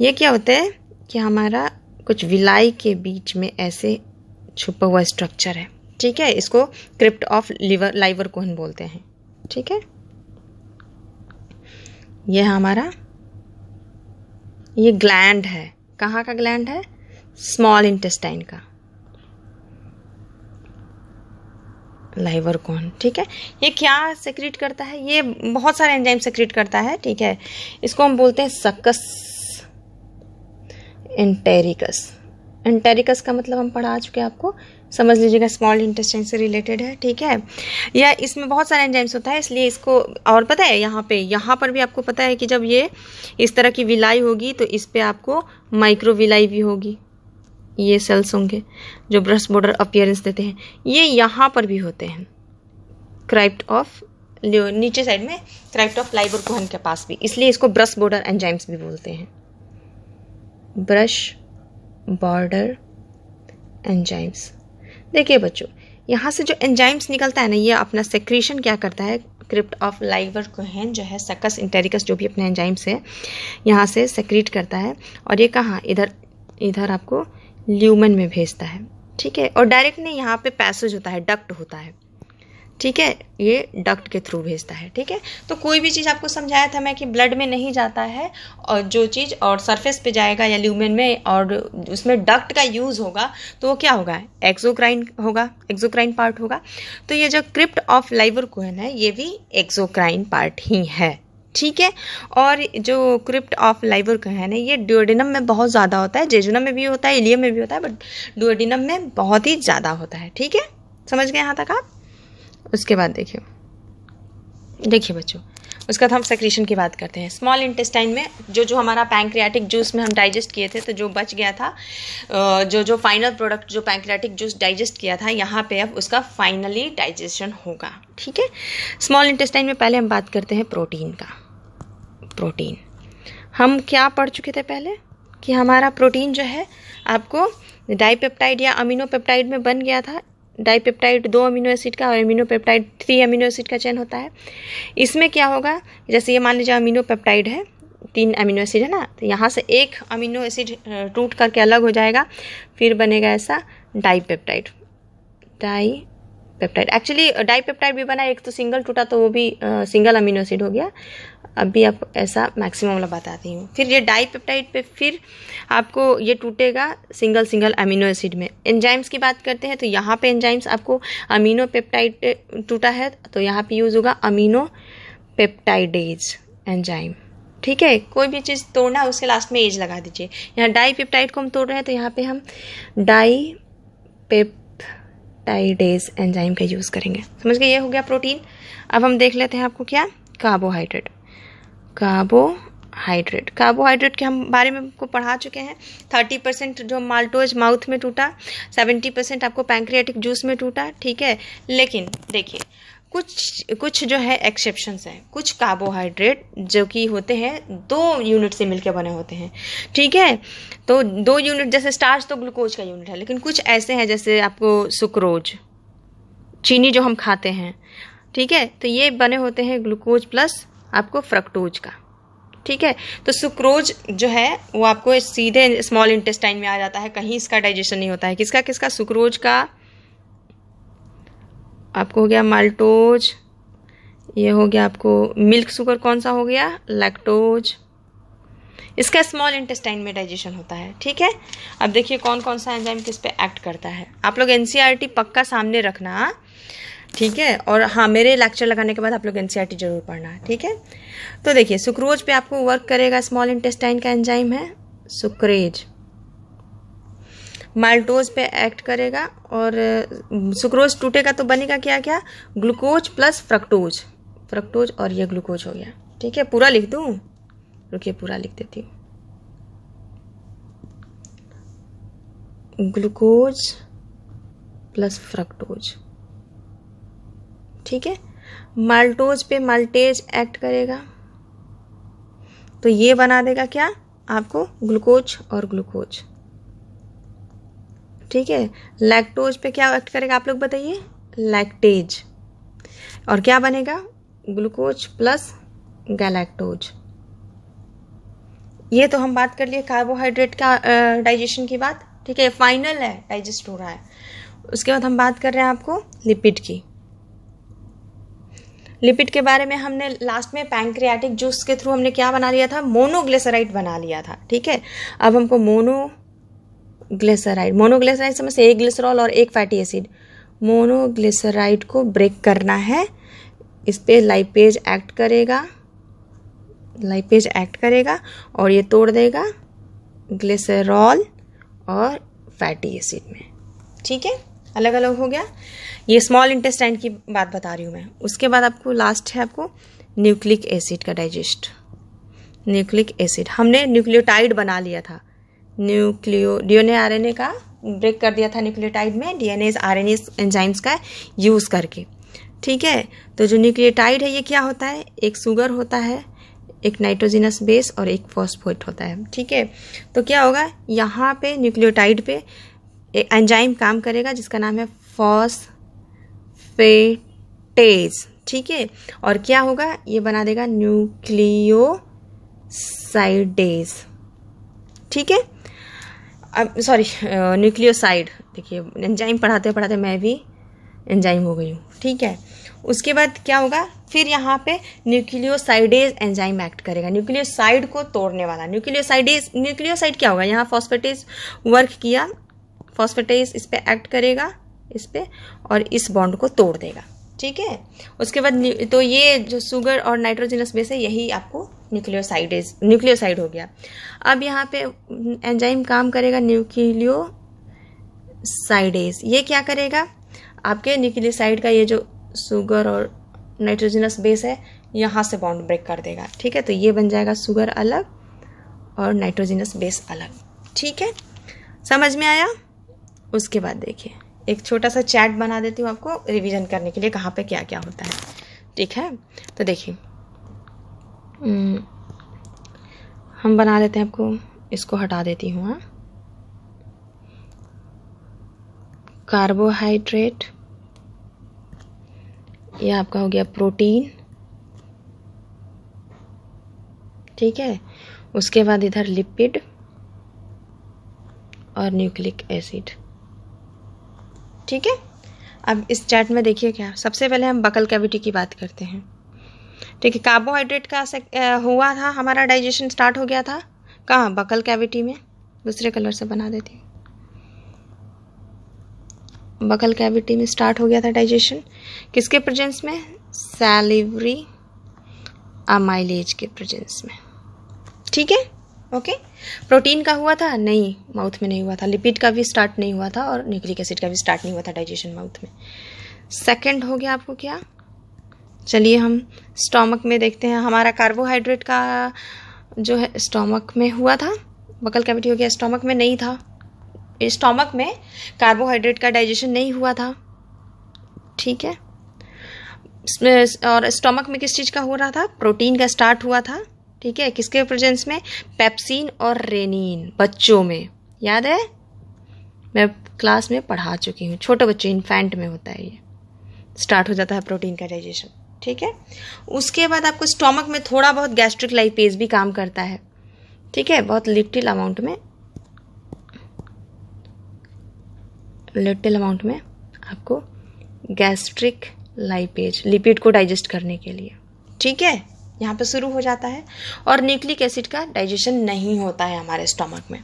ये क्या होता है कि हमारा कुछ विलाई के बीच में ऐसे छुपा हुआ स्ट्रक्चर है, ठीक है। इसको क्रिप्ट ऑफ लाइवर कोहन बोलते हैं, ठीक है। यह हमारा ये ग्लैंड है, कहाँ का ग्लैंड है, स्मॉल इंटेस्टाइन का, लाइवर कोन, ठीक है। ये क्या सेक्रेट करता है, ये बहुत सारे एंजाइम सेक्रेट करता है, ठीक है। इसको हम बोलते हैं सक्कस एंटेरिकस। एंटेरिकस का मतलब हम पढ़ा चुके हैं, आपको समझ लीजिएगा, स्मॉल इंटेस्टाइन से रिलेटेड है, ठीक है। या इसमें बहुत सारे एंजाइम्स होता है, इसलिए इसको, और पता है यहाँ पर भी आपको पता है कि जब ये इस तरह की विलाई होगी तो इस पे आपको माइक्रोविलाई भी होगी, ये सेल्स होंगे जो ब्रश बॉर्डर अपीयरेंस देते हैं, ये यहाँ पर भी होते हैं, क्राइप्ट ऑफ नीचे साइड में क्राइप्ट ऑफ लाइवर कोहन के पास भी, इसलिए इसको ब्रश बॉर्डर एंजाइम्स भी बोलते हैं, ब्रश बॉर्डर एंजाइम्स। देखिए बच्चों, यहाँ से जो एंजाइम्स निकलता है ना, ये अपना सेक्रीशन क्या करता है, क्रिप्ट ऑफ लाइवर कोहन जो है, सक्कस इंटेरिकस जो भी अपने एंजाइम्स है यहाँ से सेक्रीट करता है, और ये कहाँ, इधर आपको ल्यूमन में भेजता है, ठीक है। और डायरेक्ट नहीं, यहाँ पे पैसेज होता है, डक्ट होता है, ठीक है, ये डक्ट के थ्रू भेजता है, ठीक है। तो कोई भी चीज़ आपको समझाया था मैं कि ब्लड में नहीं जाता है, और जो चीज़ और सरफेस पे जाएगा या ल्यूमेन में, और उसमें डक्ट का यूज़ होगा, तो वो क्या होगा, एक्सोक्राइन होगा, एक्सोक्राइन पार्ट होगा। तो ये जो क्रिप्ट ऑफ लाइवर कोहन है, ये भी एक्सोक्राइन पार्ट ही है, ठीक है। और जो क्रिप्ट ऑफ लाइवर कोहन है, ये ड्यूओडेनम में बहुत ज़्यादा होता है, जेजुनम में भी होता है, इलियम में भी होता है, बट ड्यूओडेनम में बहुत ही ज़्यादा होता है, ठीक है। समझ गए यहाँ तक आप। उसके बाद देखिए बच्चों, उसके बाद हम सेक्रीशन की बात करते हैं। स्मॉल इंटेस्टाइन में जो हमारा पैंक्रियाटिक जूस में हम डाइजेस्ट किए थे, तो जो बच गया था, जो फाइनल प्रोडक्ट जो पैंक्रियाटिक जूस डाइजेस्ट किया था, यहाँ पे अब उसका फाइनली डाइजेशन होगा, ठीक है। स्मॉल इंटेस्टाइन में पहले हम बात करते हैं प्रोटीन का। प्रोटीन हम क्या पढ़ चुके थे पहले कि हमारा प्रोटीन जो है आपको डाइपेप्टाइड या अमीनोपेप्टाइड में बन गया था। डाइपेप्टाइड 2 अमीनो एसिड का और अमीनोपेप्टाइड 3 अमीनो एसिड का चयन होता है। इसमें क्या होगा, जैसे ये मान लीजिए अमीनोपेप्टाइड है, 3 अमीनो एसिड है ना, तो यहाँ से एक अमीनो एसिड टूट करके अलग हो जाएगा, फिर बनेगा ऐसा डाइपेप्टाइड। डाइपेप्टाइड एक्चुअली डाइपेप्टाइड भी बना, एक तो सिंगल टूटा तो वो भी सिंगल अमीनो एसिड हो गया। अभी आप ऐसा मैक्सिमम वाला बताती हूँ। फिर ये डाइपेप्टाइड पे फिर आपको ये टूटेगा सिंगल अमीनो एसिड में। एंजाइम्स की बात करते हैं तो यहाँ पे एंजाइम्स आपको अमीनो पेप्टाइड टूटा है तो यहाँ पे यूज़ होगा अमीनो पेप्टाइडेज एंजाइम। ठीक है, कोई भी चीज़ तोड़ना है उसके लास्ट में एज लगा दीजिए। यहाँ डाइपेप्टाइड को हम तोड़ रहे हैं तो यहाँ पे हम डाइपेप्टाइडेज एंजाइम का यूज़ करेंगे। समझ गए, ये हो गया प्रोटीन। अब हम देख लेते हैं आपको क्या, कार्बोहाइड्रेट। कार्बोहाइड्रेट के हम बारे में आपको पढ़ा चुके हैं। 30% जो माल्टोज माउथ में टूटा, 70% आपको पैंक्रियाटिक जूस में टूटा। ठीक है, लेकिन देखिए कुछ जो है एक्सेप्शंस हैं। कुछ कार्बोहाइड्रेट जो कि होते हैं 2 यूनिट से मिलकर बने होते हैं। ठीक है, तो 2 यूनिट, जैसे स्टार्च तो ग्लूकोज का यूनिट है, लेकिन कुछ ऐसे हैं जैसे आपको सुक्रोज, चीनी जो हम खाते हैं। ठीक है, तो ये बने होते हैं ग्लूकोज प्लस आपको फ्रक्टोज का। ठीक है, तो सुक्रोज जो है वो आपको सीधे स्मॉल इंटेस्टाइन में आ जाता है, कहीं इसका डाइजेशन नहीं होता है। किसका सुक्रोज का आपको हो गया माल्टोज, ये हो गया आपको मिल्क शुगर, कौन सा हो गया लैक्टोज, इसका स्मॉल इंटेस्टाइन में डाइजेशन होता है। ठीक है, अब देखिए कौन कौन सा एंजाइम किस पे एक्ट करता है। आप लोग एनसीईआरटी पक्का सामने रखना। ठीक है, और हाँ, मेरे लेक्चर लगाने के बाद आप लोग एनसीईआरटी जरूर पढ़ना। ठीक है, तो देखिए सुक्रोज पे आपको वर्क करेगा, स्मॉल इंटेस्टाइन का एंजाइम है सुक्रेज। माल्टोज पे एक्ट करेगा और सुक्रोज टूटेगा तो बनेगा क्या क्या, ग्लूकोज प्लस फ्रक्टोज, और ये ग्लूकोज हो गया। ठीक है, पूरा लिख दूं, रुकिए पूरा लिख देती हूँ। Glucose plus fructose. ठीक है, माल्टोज पे माल्टेज एक्ट करेगा तो ये बना देगा क्या आपको, ग्लूकोज और ग्लूकोज। ठीक है, लैक्टोज पे क्या एक्ट करेगा आप लोग बताइए, लैक्टेज, और क्या बनेगा, ग्लूकोज प्लस गैलैक्टोज। ये तो हम बात कर लिए कार्बोहाइड्रेट का डाइजेशन की बात। ठीक है, फाइनल है, डाइजेस्ट हो रहा है। उसके बाद हम बात कर रहे हैं आपको लिपिड की। लिपिड के बारे में हमने लास्ट में पैंक्रियाटिक जूस के थ्रू हमने क्या बना लिया था, मोनोग्लिसराइड बना लिया था। ठीक है, अब हमको मोनोग्लिसराइड समझ से, एक ग्लिसरॉल और एक फैटी एसिड, मोनोग्लिसराइड को ब्रेक करना है। इस पे लाइपेज एक्ट करेगा और ये तोड़ देगा ग्लिसरॉल और फैटी एसिड में। ठीक है, अलग अलग हो गया। ये स्मॉल इंटेस्टाइन की बात बता रही हूँ मैं। उसके बाद आपको लास्ट है आपको न्यूक्लिक एसिड का डाइजेस्ट। न्यूक्लिक एसिड हमने न्यूक्लियोटाइड बना लिया था, डीएनए आरएनए का ब्रेक कर दिया था न्यूक्लियोटाइड में, डीएनए आरएनए एंजाइम्स का यूज़ करके। ठीक है, तो जो न्यूक्लियोटाइड है ये क्या होता है, एक शुगर होता है, एक नाइट्रोजिनस बेस और एक फॉस्फेट होता है। ठीक है, तो क्या होगा, यहाँ पे न्यूक्लियोटाइड पे एक एंजाइम काम करेगा जिसका नाम है फॉस्फेटेज। ठीक है, और क्या होगा, ये बना देगा न्यूक्लियोसाइडेज। ठीक है, अब सॉरी न्यूक्लियोसाइड, देखिए एंजाइम पढ़ाते पढ़ाते मैं भी एंजाइम हो गई हूँ। ठीक है, उसके बाद क्या होगा, फिर यहाँ पे न्यूक्लियोसाइडेज एंजाइम एक्ट करेगा, न्यूक्लियोसाइड को तोड़ने वाला। न्यूक्लियोसाइड क्या होगा, यहाँ फॉस्फेटेज वर्क किया, फॉस्फेटेज इस पे एक्ट करेगा, इस पे, और इस बॉन्ड को तोड़ देगा। ठीक है, उसके बाद तो ये जो शुगर और नाइट्रोजनस बेस है यही आपको न्यूक्लियोसाइड हो गया। अब यहाँ पे एंजाइम काम करेगा न्यूक्लियोसाइडेज। ये क्या करेगा, आपके न्यूक्लियोसाइड का ये जो शुगर और नाइट्रोजनस बेस है यहाँ से बॉन्ड ब्रेक कर देगा। ठीक है, तो ये बन जाएगा शुगर अलग और नाइट्रोजनस बेस अलग। ठीक है, समझ में आया। उसके बाद देखिए एक छोटा सा चैट बना देती हूँ आपको रिवीजन करने के लिए, कहाँ पे क्या क्या होता है। ठीक है, तो देखिए हम बना लेते हैं, आपको इसको हटा देती हूँ। हाँ, कार्बोहाइड्रेट, ये आपका हो गया प्रोटीन, ठीक है। उसके बाद इधर लिपिड और न्यूक्लिक एसिड, ठीक है। अब इस चार्ट में देखिए क्या, सबसे पहले हम बकल कैविटी की बात करते हैं, ठीक है। कार्बोहाइड्रेट का हुआ था, हमारा डाइजेशन स्टार्ट हो गया था कहाँ, बकल कैविटी में। दूसरे कलर से बना देती हूँ, बकल कैविटी में स्टार्ट हो गया था डाइजेशन, किसके प्रेजेंस में, सैलिवरी अमाइलेज के प्रेजेंस में, ठीक है, ओके। प्रोटीन का हुआ था, नहीं, माउथ में नहीं हुआ था। लिपिड का भी स्टार्ट नहीं हुआ था और न्यूक्लिक एसिड का भी स्टार्ट नहीं हुआ था डाइजेशन माउथ में। सेकंड हो गया आपको क्या, चलिए हम स्टोमक में देखते हैं। हमारा कार्बोहाइड्रेट का जो है स्टोमक में हुआ था, बकल कैविटी हो गया, स्टोमक में नहीं था। स्टोमक में कार्बोहाइड्रेट का डाइजेशन नहीं हुआ था, ठीक है। और स्टोमक में किस चीज़ का हो रहा था, प्रोटीन का स्टार्ट हुआ था, ठीक है। किसके प्रेजेंस में, पेप्सिन और रेनिन, बच्चों में, याद है, मैं क्लास में पढ़ा चुकी हूँ, छोटे बच्चे इन्फेंट में होता है, ये स्टार्ट हो जाता है प्रोटीन का डाइजेशन, ठीक है। उसके बाद आपको स्टोमक में थोड़ा बहुत गैस्ट्रिक लाइपेज भी काम करता है, ठीक है, बहुत लिटिल अमाउंट में आपको गैस्ट्रिक लाइपेज, लिपिड को डाइजेस्ट करने के लिए, ठीक है, यहाँ पे शुरू हो जाता है। और न्यूक्लिक एसिड का डाइजेशन नहीं होता है हमारे स्टोमक में,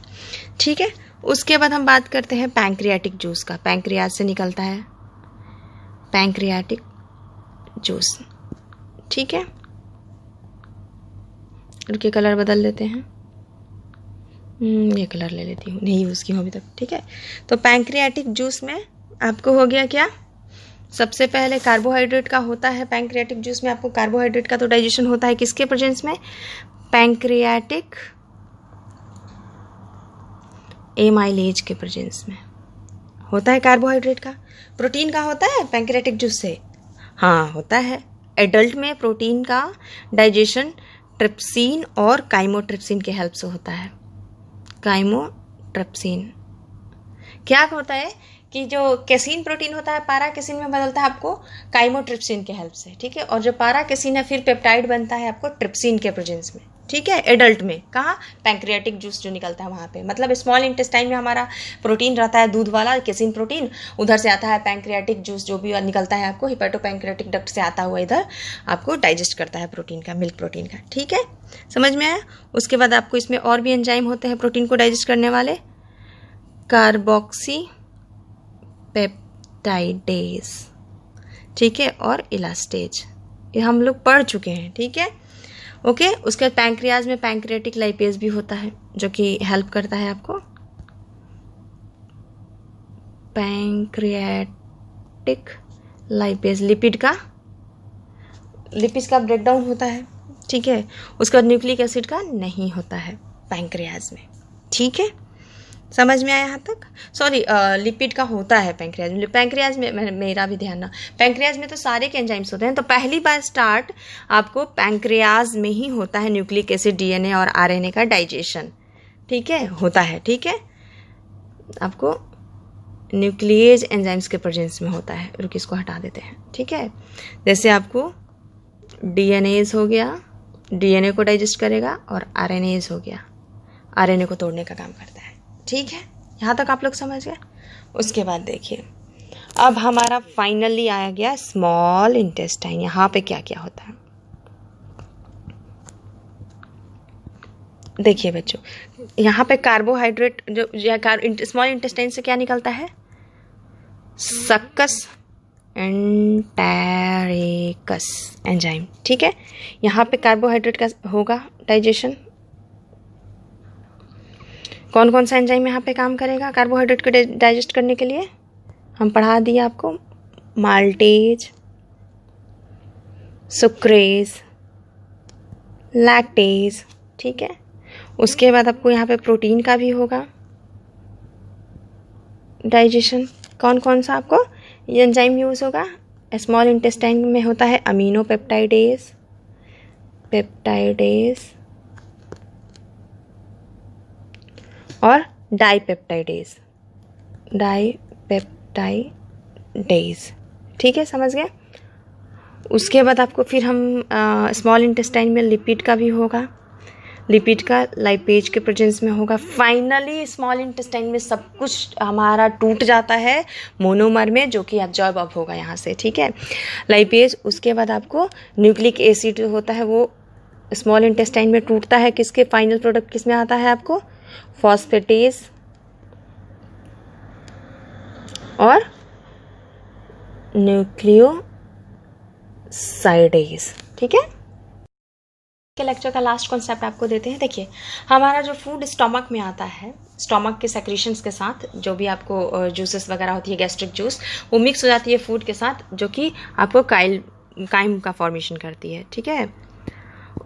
ठीक है। उसके बाद हम बात करते हैं पैंक्रियाटिक जूस का, पैंक्रियाज से निकलता है पैंक्रियाटिक जूस, ठीक है। इनके कलर बदल लेते हैं, ये कलर ले लेती हूँ, नहीं यूज़ की हूँ अभी तक, ठीक है। तो पैंक्रियाटिक जूस में आपको हो गया क्या, सबसे पहले कार्बोहाइड्रेट का होता है पैंक्रियाटिक जूस में, आपको कार्बोहाइड्रेट का तो डाइजेशन होता है किसके प्रेजेंस में, पैंक्रियाटिक एमाइलेज के प्रेजेंस में होता है कार्बोहाइड्रेट का। प्रोटीन का होता है पैंक्रियाटिक जूस से, हाँ होता है। एडल्ट में प्रोटीन का डाइजेशन ट्रिप्सिन और काइमोट्रिप्सिन के हेल्प से होता है। काइमोट्रिप्सिन क्या होता है कि जो कैसीन प्रोटीन होता है पारा कैसीन में बदलता है आपको काइमोट्रिप्सिन के हेल्प से, ठीक है। और जो पारा कैसीन है फिर पेप्टाइड बनता है आपको ट्रिप्सिन के प्रेजेंस में, ठीक है। एडल्ट में कहाँ, पैंक्रियाटिक जूस जो निकलता है वहाँ पे, मतलब स्मॉल इंटेस्टाइन में हमारा प्रोटीन रहता है दूध वाला कैसीन प्रोटीन, उधर से आता है पैंक्रियाटिक जूस जो भी निकलता है आपको हिपैटो पैंक्रियाटिक डक्ट से आता हुआ इधर आपको डाइजेस्ट करता है प्रोटीन का, मिल्क प्रोटीन का, ठीक है, समझ में आया। उसके बाद आपको इसमें और भी एंजाइम होते हैं प्रोटीन को डाइजेस्ट करने वाले, कार्बोक्सी पेप्टाइडेज, ठीक है, और इलास्टेज, ये हम लोग पढ़ चुके हैं, ठीक है, ओके। उसके बाद पैंक्रियाज में पैंक्रियाटिक लाइपेज भी होता है जो कि हेल्प करता है आपको, पैंक्रियाटिक लाइपेज लिपिड का ब्रेकडाउन होता है, ठीक है। उसके बाद न्यूक्लिक एसिड का नहीं होता है पैंक्रियाज में, ठीक है, समझ में आया यहाँ तक। सॉरी, लिपिड का होता है पैंक्रियाज में। पैंक्रियाज में मेरा भी ध्यान ना, पैंक्रियाज में तो सारे के एंजाइम्स होते हैं, तो पहली बार स्टार्ट आपको पैंक्रियाज में ही होता है न्यूक्लिक एसिड, डीएनए और आरएनए का डाइजेशन, ठीक है, होता है, ठीक है। आपको न्यूक्लिएज एंजाइम्स के प्रेजेंस में होता है, रुक इसको हटा देते हैं, ठीक है। जैसे आपको डीएनएज हो गया, डीएनए को डाइजेस्ट करेगा, और आरएनएज हो गया, आरएनए को तोड़ने का काम करता है, ठीक है। यहाँ तक आप लोग समझ गए। उसके बाद देखिए अब हमारा फाइनली आया गया स्मॉल इंटेस्टाइन। यहाँ पे क्या क्या होता है देखिए बच्चों, यहाँ पे कार्बोहाइड्रेट जो स्मॉल इंटेस्टाइन से क्या निकलता है, सक्कस एंटेरिकस एंजाइम, ठीक है। यहाँ पे कार्बोहाइड्रेट का होगा डाइजेशन। कौन कौन सा एंजाइम यहाँ पे काम करेगा कार्बोहाइड्रेट को डाइजेस्ट करने के लिए, हम पढ़ा दिए आपको, माल्टेज, सुक्रेज, लैक्टेज, ठीक है। उसके बाद आपको यहाँ पे प्रोटीन का भी होगा डाइजेशन। कौन कौन सा आपको ये एंजाइम यूज़ होगा, स्मॉल इंटेस्टाइन में होता है अमीनो पेप्टाइडेज और डाईपेप्टाइडेज पेप्टाइडेज। ठीक है, समझ गए। उसके बाद आपको फिर हम स्मॉल इंटेस्टाइन में लिपिड का भी होगा, लिपिड का लाइपेज के प्रेजेंस में होगा। फाइनली स्मॉल इंटेस्टाइन में सब कुछ हमारा टूट जाता है मोनोमर में, जो कि एब्जॉर्ब अप होगा यहाँ से। ठीक है, लाइपेज। उसके बाद आपको न्यूक्लिक एसिड होता है, वो स्मॉल इंटेस्टाइन में टूटता है। किसके फाइनल प्रोडक्ट किस में आता है आपको? फॉस्फेटेज और न्यूक्लियोसाइडेज। ठीक है, के लेक्चर का लास्ट कॉन्सेप्ट आपको देते हैं। देखिए, हमारा जो फूड स्टमक में आता है, स्टमक के सेक्रेशंस के साथ जो भी आपको जूसेस वगैरह होती है, गैस्ट्रिक जूस, वो मिक्स हो जाती है फूड के साथ, जो कि आपको काइम का फॉर्मेशन करती है। ठीक है,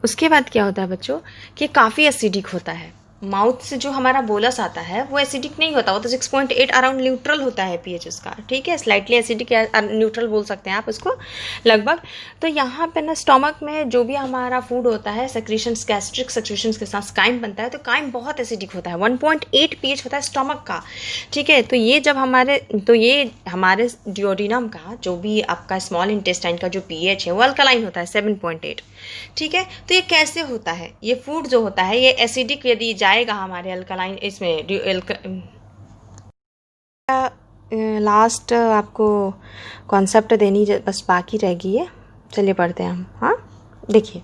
उसके बाद क्या होता है बच्चों कि काफ़ी एसिडिक होता है। माउथ से जो हमारा बोलस आता है वो एसिडिक नहीं होता, वो तो 6.8 अराउंड न्यूट्रल होता है पीएच उसका। ठीक है, स्लाइटली एसिडिक या न्यूट्रल बोल सकते हैं आप उसको लगभग। तो यहाँ पे ना स्टमक में जो भी हमारा फूड होता है, सेक्रेशंस, गैस्ट्रिक सेक्रेशंस के साथ काइम बनता है, तो काइम बहुत एसिडिक होता है, 1.8 पीएच होता है स्टमक का। ठीक है, तो ये हमारे डिओडिनम का जो भी आपका स्मॉल इंटेस्टाइन का जो पीएच है वो अल्कलाइन होता है 7.8। ठीक है, तो ये कैसे होता है? ये फूड जो होता है ये एसिडिक यदि जाएगा हमारे अल्कलाइन इसमें लास्ट आपको कॉन्सेप्ट देनी बस बाकी रहेगी है। चलिए पढ़ते हैं हम। हाँ, देखिए,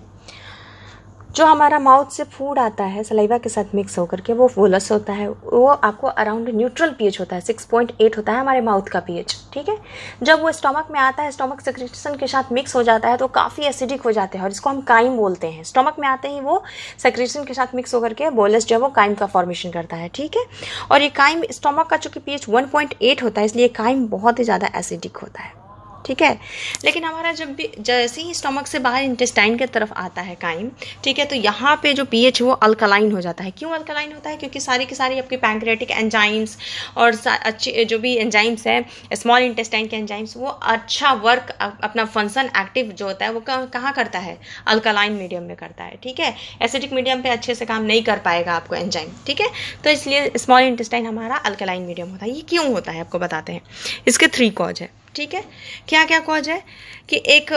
जो हमारा माउथ से फूड आता है सलाइवा के साथ मिक्स होकर के, वो बोलस होता है, वो आपको अराउंड न्यूट्रल पीएच होता है, 6.8 होता है हमारे माउथ का पीएच। ठीक है, जब वो स्टमक में आता है, स्टमक सेक्रेशन के साथ मिक्स हो जाता है तो काफ़ी एसिडिक हो जाते हैं और इसको हम काइम बोलते हैं। स्टमक में आते ही वो सेक्रेशन के साथ मिक्स होकर के बोलस जो है वो काइम का फॉर्मेशन करता है। ठीक है, और ये काइम स्टमक का चूँकि पीएच 1.8 होता है, इसलिए काइम बहुत ही ज़्यादा एसिडिक होता है। ठीक है, लेकिन हमारा जैसे ही स्टमक से बाहर इंटेस्टाइन की तरफ आता है काइम, ठीक है, तो यहाँ पे जो पीएच वो अल्कलाइन हो जाता है। क्यों अल्कलाइन होता है? क्योंकि सारी की सारी आपकी पैंक्रियाटिक एंजाइम्स और अच्छे जो भी एंजाइम्स हैं, स्मॉल इंटेस्टाइन के एंजाइम्स, वो अच्छा वर्क, अपना फंक्शन एक्टिव जो होता है वो कहाँ करता है? अल्कलाइन मीडियम में करता है। ठीक है, एसिडिक मीडियम पे अच्छे से काम नहीं कर पाएगा आपको एंजाइम। ठीक है, तो इसलिए स्मॉल इंटेस्टाइन हमारा अल्कलाइन मीडियम होता है। ये क्यों होता है आपको बताते हैं। इसके 3 कॉज है। ठीक है, क्या क्या कॉज है कि एक,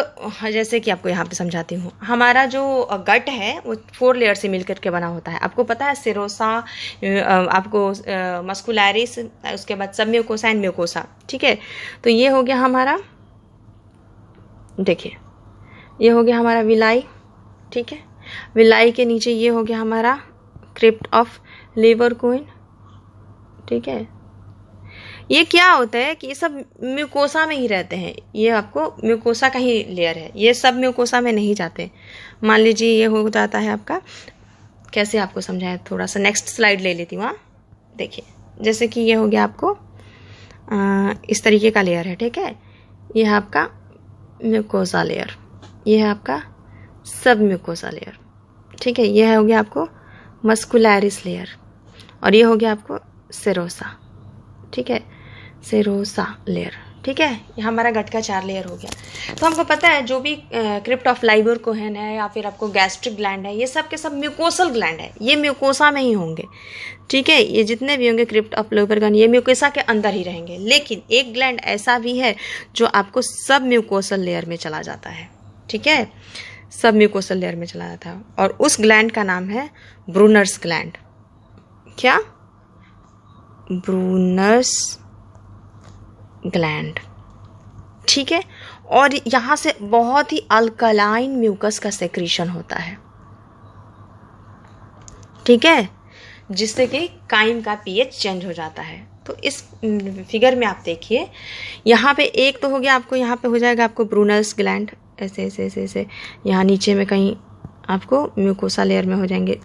जैसे कि आपको यहाँ पे समझाती हूँ, हमारा जो गट है वो 4 लेयर से मिलकर के बना होता है। आपको पता है सेरोसा, आपको मस्कुलैरिस, उसके बाद सब म्यूकोसा एंड म्यूकोसा। ठीक है, तो ये हो गया हमारा, देखिए ये हो गया हमारा विलाई। ठीक है, विलाई के नीचे ये हो गया हमारा क्रिप्ट ऑफ लेवरकोइन। ठीक है, ये क्या होता है कि ये सब म्यूकोसा में ही रहते हैं, ये आपको म्यूकोसा का ही लेयर है, ये सब म्यूकोसा में नहीं जाते। मान लीजिए ये हो जाता है आपका, कैसे आपको समझाएं, थोड़ा सा नेक्स्ट स्लाइड ले लेती हूँ। हाँ, देखिए, जैसे कि ये हो गया आपको इस तरीके का लेयर है। ठीक है, ये है आपका म्यूकोसा लेयर, ये है आपका सब म्यूकोसा लेयर। ठीक है, ये हो गया आपको मस्कुलैरिस लेयर और ये हो गया आपको सेरोसा। ठीक है, सेरोसा लेयर। ठीक है, ये हमारा गट का 4 लेयर हो गया। तो हमको पता है जो भी क्रिप्ट ऑफ लाइबोरकोहेन है या फिर आपको गैस्ट्रिक ग्लैंड है, ये सब के सब म्यूकोसल ग्लैंड है, ये म्यूकोसा में ही होंगे। ठीक है, ये जितने भी होंगे क्रिप्ट ऑफ लाइबोरकोहेन, ये म्यूकोसा के अंदर ही रहेंगे। लेकिन एक ग्लैंड ऐसा भी है जो आपको सब म्यूकोसल लेयर में चला जाता है। ठीक है, सब म्यूकोसल लेयर में चला जाता है और उस ग्लैंड का नाम है ब्रूनर्स ग्लैंड। क्या? Brunner's gland. ठीक है, और यहाँ से बहुत ही अल्कलाइन म्यूकस का सेक्रीशन होता है। ठीक है, जिससे कि काइम का पीएच चेंज हो जाता है। तो इस फिगर में आप देखिए, यहाँ पे एक तो हो गया आपको, यहाँ पे हो जाएगा आपको ब्रूनर्स ग्लैंड, ऐसे ऐसे ऐसे ऐसे, यहाँ नीचे में कहीं आपको म्यूकोसा लेयर में हो जाएंगे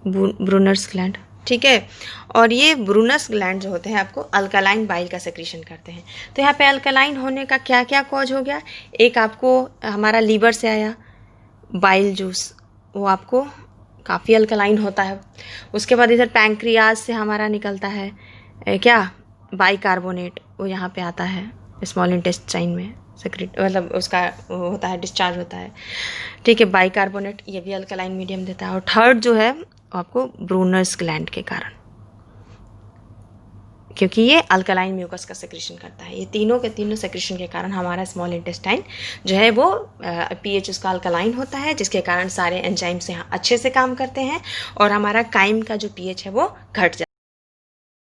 ब्रूनर्स ग्लैंड। ठीक है, और ये ब्रूनस ग्लैंड जो होते हैं आपको अल्कलाइन बाइल का सेक्रेशन करते हैं। तो यहाँ पे अल्कलाइन होने का क्या क्या कॉज हो गया? एक आपको हमारा लीवर से आया बाइल जूस, वो आपको काफ़ी अल्कलाइन होता है। उसके बाद इधर पैंक्रियाज से हमारा निकलता है क्या? बाइकार्बोनेट, वो यहाँ पे आता है स्मॉल इंटेस्टाइन में सेक्रेट, मतलब उसका होता है, डिस्चार्ज होता है। ठीक है, बाइकार्बोनेट, ये भी अल्कलाइन मीडियम देता है। और थर्ड जो है आपको ब्रूनर्स ग्लैंड के कारण। क्योंकि ये अल्कलाइन म्यूकस का सेक्रेशन करता है। ये तीनों के तीनों सेक्रेशन के कारण हमारा स्मॉल इंटेस्टाइन जो है वो पीएच उसका अल्कलाइन होता है, जिसके कारण सारे एंजाइम्स यहाँ अच्छे से काम करते हैं और हमारा काइम का जो पीएच है वो घट जाता है।